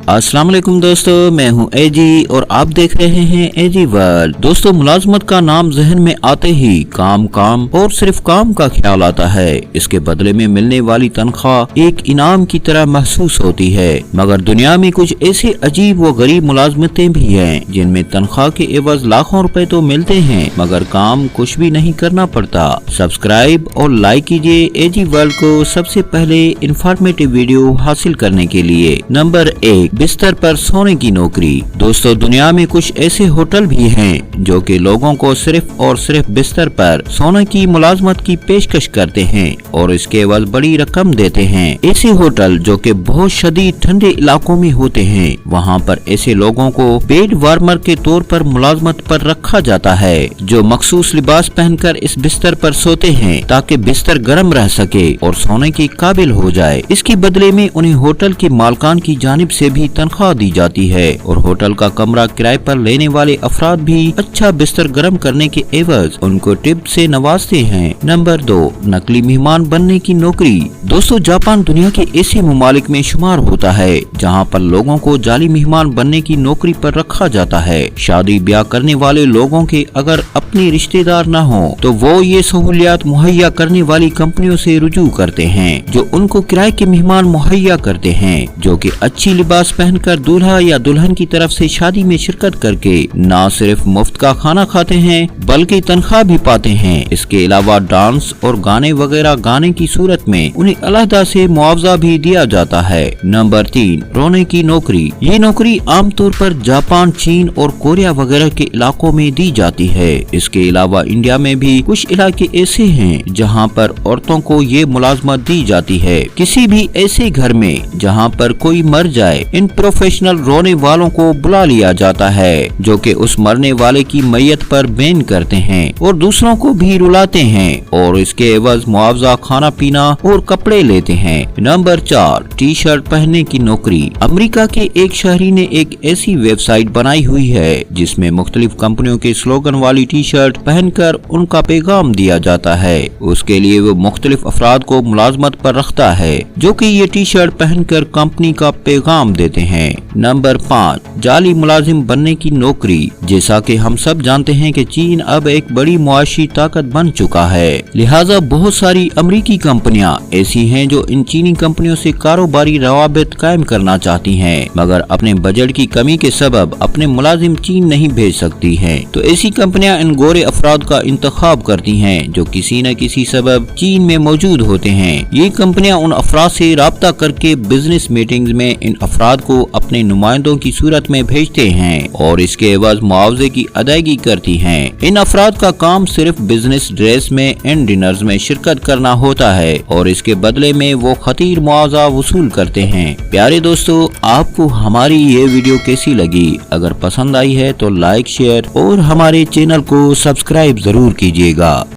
अस्सलाम वालेकुम दोस्तों, मैं हूं एजी और आप देख रहे हैं एजी वर्ल्ड। दोस्तों, मुलाजमत का नाम जहन में आते ही काम काम और सिर्फ काम का ख्याल आता है। इसके बदले में मिलने वाली तनख्वाह एक इनाम की तरह महसूस होती है, मगर दुनिया में कुछ ऐसे अजीब व गरीब मुलाजमतें भी हैं जिनमें तनख्वाह के एवज लाखों रुपए तो मिलते हैं मगर काम कुछ भी नहीं करना पड़ता। सब्सक्राइब और लाइक कीजिए एजी वर्ल्ड को सबसे पहले इंफॉर्मेटिव वीडियो हासिल करने के लिए। नंबर 1, बिस्तर पर सोने की नौकरी। दोस्तों, दुनिया में कुछ ऐसे होटल भी हैं जो कि लोगों को सिर्फ और सिर्फ बिस्तर पर सोने की मुलाजमत की पेशकश करते हैं और इसके एवज बड़ी रकम देते हैं। ऐसे होटल जो कि बहुत शदीद ठंडे इलाकों में होते हैं, वहाँ पर ऐसे लोगों को बेड वार्मर के तौर पर मुलाजमत पर रखा जाता है, जो मखसूस लिबास पहनकर इस बिस्तर पर सोते हैं ताकि बिस्तर गर्म रह सके और सोने के काबिल हो जाए। इसके बदले में उन्हें होटल के मालकान की जानिब से भी तनख्वाह दी जाती है और होटल का कमरा किराए पर लेने वाले अफराद भी अच्छा बिस्तर गर्म करने के एवज उनको टिप से नवाजते हैं। नंबर 2, नकली मेहमान बनने की नौकरी। दोस्तों, जापान दुनिया के ऐसे ममालिक में शुमार होता है जहाँ पर लोगों को जाली मेहमान बनने की नौकरी पर रखा जाता है। शादी ब्याह करने वाले लोगों के अगर अपने रिश्तेदार न हो तो वो ये सहूलियात मुहैया करने वाली कंपनियों से रुजू करते हैं जो उनको किराए के मेहमान मुहैया करते हैं, जो कि अच्छी लिबास पहनकर दूल्हा या दुल्हन की तरफ से शादी में शिरकत करके न सिर्फ मुफ्त का खाना खाते हैं बल्कि तनख्वाह भी पाते हैं। इसके अलावा डांस और गाने वगैरह गाने की सूरत में उन्हें अलहदा से मुआवजा भी दिया जाता है। नंबर 3, रोने की नौकरी। ये नौकरी आमतौर पर जापान, चीन और कोरिया वगैरह के इलाकों में दी जाती है। इसके अलावा इंडिया में भी कुछ इलाके ऐसे हैं जहाँ पर औरतों को ये मुलाजमत दी जाती है। किसी भी ऐसे घर में जहाँ पर कोई मर जाए, इन प्रोफेशनल रोने वालों को बुला लिया जाता है जो कि उस मरने वाले की मैयत पर बैन करते हैं और दूसरों को भी रुलाते हैं और इसके एवज मुआवजा, खाना पीना और कपड़े लेते हैं। नंबर 4, टी शर्ट पहनने की नौकरी। अमेरिका के एक शहरी ने एक ऐसी वेबसाइट बनाई हुई है जिसमें मुख्तलिफ कंपनियों के स्लोगन वाली टी शर्ट पहनकर उनका पैगाम दिया जाता है। उसके लिए वो मुख्तलिफ अफराद को मुलाजमत पर रखता है जो कि ये टी शर्ट पहनकर कंपनी का पैगाम देते हैं। नंबर 5, जाली मुलाजिम बनने की नौकरी। जैसा कि हम सब जानते हैं कि चीन अब एक बड़ी मुआशी ताकत बन चुका है, लिहाजा बहुत सारी अमेरिकी कंपनियां ऐसी हैं जो इन चीनी कंपनियों से कारोबारी रवाबित कायम करना चाहती हैं, मगर अपने बजट की कमी के सबब अपने मुलाजिम चीन नहीं भेज सकती हैं। तो ऐसी कंपनियां इन गोरे अफराद का इंतखाब करती हैं जो किसी न किसी सबब चीन में मौजूद होते हैं। ये कंपनियां उन अफराद से राब्ता करके बिजनेस मीटिंग्स में इन अफराद को अपने नुमाइंदों की सूरत में भेजते हैं और इसके एवज मुआवजे की अदायगी करती हैं। इन अफराद का काम सिर्फ बिजनेस ड्रेस में एंड डिनर्स में शिरकत करना होता है और इसके बदले में वो खतीर मुआवजा वसूल करते हैं। प्यारे दोस्तों, आपको हमारी ये वीडियो कैसी लगी? अगर पसंद आई है तो लाइक, शेयर और हमारे चैनल को सब्सक्राइब जरूर कीजिएगा।